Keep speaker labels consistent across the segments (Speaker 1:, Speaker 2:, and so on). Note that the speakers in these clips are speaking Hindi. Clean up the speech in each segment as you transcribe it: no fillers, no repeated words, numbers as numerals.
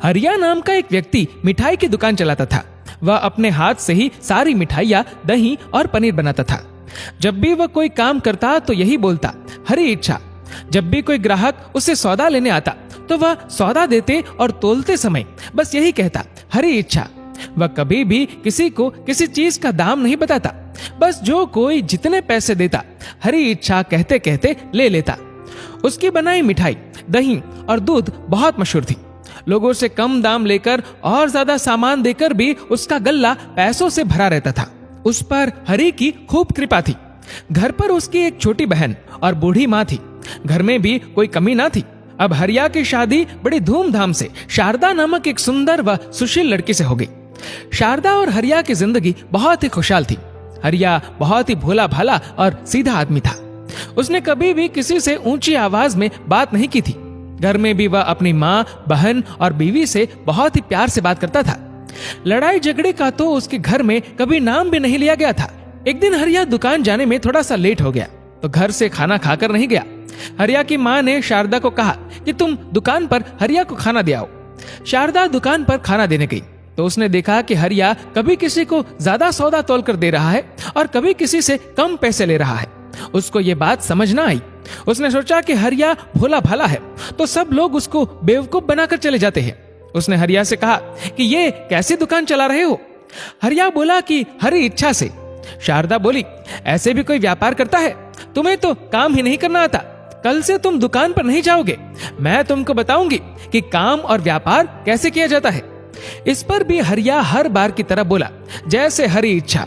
Speaker 1: हरिया नाम का एक व्यक्ति मिठाई की दुकान चलाता था। वह अपने हाथ से ही सारी मिठाइयाँ, दही और पनीर बनाता था। जब भी वह कोई काम करता तो यही बोलता, हरी इच्छा। जब भी कोई ग्राहक उससे सौदा लेने आता तो वह सौदा देते और तोलते समय बस यही कहता, हरी इच्छा। वह कभी भी किसी को किसी चीज का दाम नहीं बताता, बस जो कोई जितने पैसे देता हरी इच्छा कहते कहते ले लेता। उसकी बनाई मिठाई, दही और दूध बहुत मशहूर थी। लोगों से कम दाम लेकर और ज्यादा सामान देकर भी उसका गल्ला पैसों से भरा रहता था। उस पर हरि की खूब कृपा थी। घर पर उसकी एक छोटी बहन और बूढ़ी माँ थी। घर में भी कोई कमी ना थी। अब हरिया की शादी बड़ी धूमधाम से शारदा नामक एक सुंदर व सुशील लड़की से हो गई। शारदा और हरिया की जिंदगी बहुत ही खुशहाल थी। हरिया बहुत ही भोला भाला और सीधा आदमी था। उसने कभी भी किसी से ऊंची आवाज में बात नहीं की थी। घर में भी वह अपनी माँ, बहन और बीवी से बहुत ही प्यार से बात करता था। लड़ाई झगड़े का तो उसके घर में कभी नाम भी नहीं लिया गया था। एक दिन हरिया दुकान जाने में थोड़ा सा लेट हो गया तो घर से खाना खाकर नहीं गया। हरिया की माँ ने शारदा को कहा कि तुम दुकान पर हरिया को खाना दे आओ। शारदा दुकान पर खाना देने गई तो उसने देखा कि हरिया कभी किसी को ज्यादा सौदा तोल कर दे रहा है और कभी किसी से कम पैसे ले रहा है। उसको ये बात समझ ना आई। उसने सोचा कि हरिया भोला भाला है तो सब लोग उसको बेवकूफ बनाकर चले जाते हैं। उसने हरिया से कहा कि ये कैसी दुकान चला रहे हो? हरिया बोला कि हरी इच्छा से। शारदा बोली, ऐसे भी कोई व्यापार करता है? तुम्हें तो काम ही नहीं करना आता। कल से तुम दुकान पर नहीं जाओगे। मैं तुमको बताऊंगी कि काम और व्यापार कैसे किया जाता है। इस पर भी हरिया हर बार की तरह बोला, जैसे हरी इच्छा।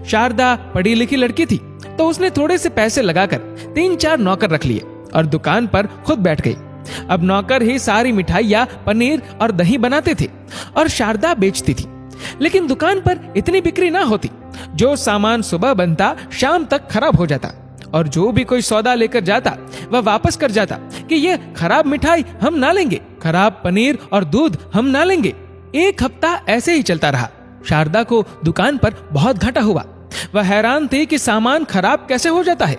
Speaker 1: शारदा पढ़ी लिखी लड़की थी तो उसने थोड़े से पैसे लगाकर 3-4 नौकर रख लिए और दुकान पर खुद बैठ गई। अब नौकर ही सारी मिठाइयाँ, पनीर और दही बनाते थे और शारदा बेचती थी। लेकिन दुकान पर इतनी बिक्री ना होती। जो सामान सुबह बनता शाम तक खराब हो जाता और जो भी कोई सौदा लेकर जाता वह वापस कर जाता कि ये खराब मिठाई हम ना लेंगे, खराब पनीर और दूध हम ना लेंगे। एक हफ्ता ऐसे ही चलता रहा। शारदा को दुकान पर बहुत घाटा हुआ। वह हैरान थी कि सामान खराब कैसे हो जाता है।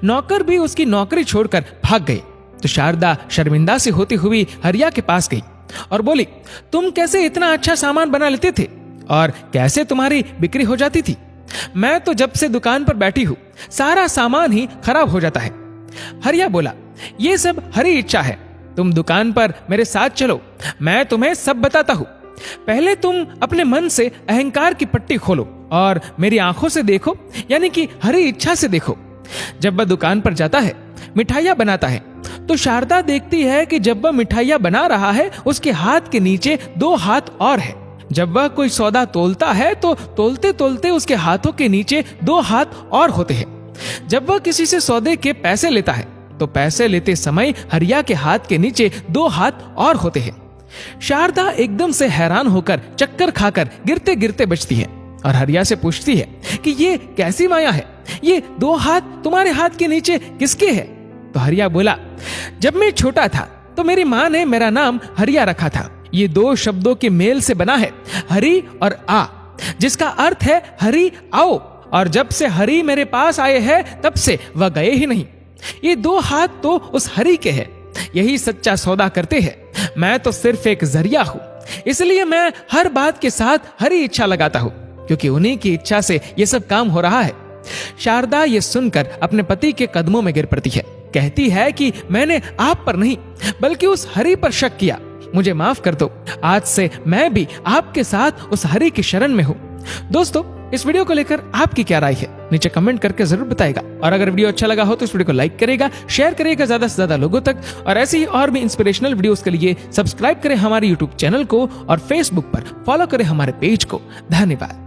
Speaker 1: नौकर भी उसकी नौकरी छोड़कर भाग गए तो शारदा शर्मिंदा सी होती हुई हरिया के पास गई और बोली, तुम कैसे इतना अच्छा सामान बना लेते थे और कैसे तुम्हारी बिक्री हो जाती थी? मैं तो जब से दुकान पर बैठी हूँ सारा सामान ही खराब हो जाता है। हरिया बोला, ये सब हरी इच्छा है। तुम दुकान पर मेरे साथ चलो, मैं तुम्हें सब बताता हूँ। पहले तुम अपने मन से अहंकार की पट्टी खोलो और मेरी आंखों से देखो, यानी कि हरी इच्छा से देखो। जब वह दुकान पर जाता है, मिठाइयाँ बनाता है, तो शारदा देखती है कि जब वह मिठाइयाँ बना रहा है उसके हाथ के नीचे 2 हाथ और है। जब वह कोई सौदा तोलता है तो तोलते तोलते उसके हाथों के नीचे 2 हाथ और होते हैं। जब वह किसी से सौदे के पैसे लेता है तो पैसे लेते समय हरिया के हाथ के नीचे 2 हाथ और होते हैं। शारदा एकदम से हैरान होकर चक्कर खाकर गिरते गिरते बचती है और हरिया से पूछती है कि ये कैसी माया है? ये 2 हाथ तुम्हारे हाथ के नीचे किसके है? तो हरिया बोला, जब मैं छोटा था तो मेरी माँ ने मेरा नाम हरिया रखा था। ये 2 शब्दों के मेल से बना है, हरि और आ, जिसका अर्थ है हरि आओ। और जब से हरि मेरे पास आए हैं तब से वह गए ही नहीं। ये 2 हाथ तो उस हरि के हैं। यही सच्चा सौदा करते हैं। मैं तो सिर्फ एक जरिया हूँ। इसलिए मैं हर बात के साथ हरी इच्छा लगाता हूँ, क्योंकि उन्हीं की इच्छा से ये सब काम हो रहा है। शारदा ये सुनकर अपने पति के कदमों में गिर पड़ती है। कहती है कि मैंने आप पर नहीं बल्कि उस हरि पर शक किया। मुझे माफ कर दो। आज से मैं भी आपके साथ उस हरि की शरण में हूँ। दोस्तों, इस वीडियो को लेकर आपकी क्या राय है नीचे कमेंट करके जरूर बताएगा। और अगर वीडियो अच्छा लगा हो तो इस वीडियो को लाइक करेगा, शेयर करेगा ज्यादा से ज्यादा लोगों तक। और ऐसे ही और भी इंस्पिरेशनल वीडियोस के लिए सब्सक्राइब करें हमारे यूट्यूब चैनल को और फेसबुक पर फॉलो करें हमारे पेज को। धन्यवाद।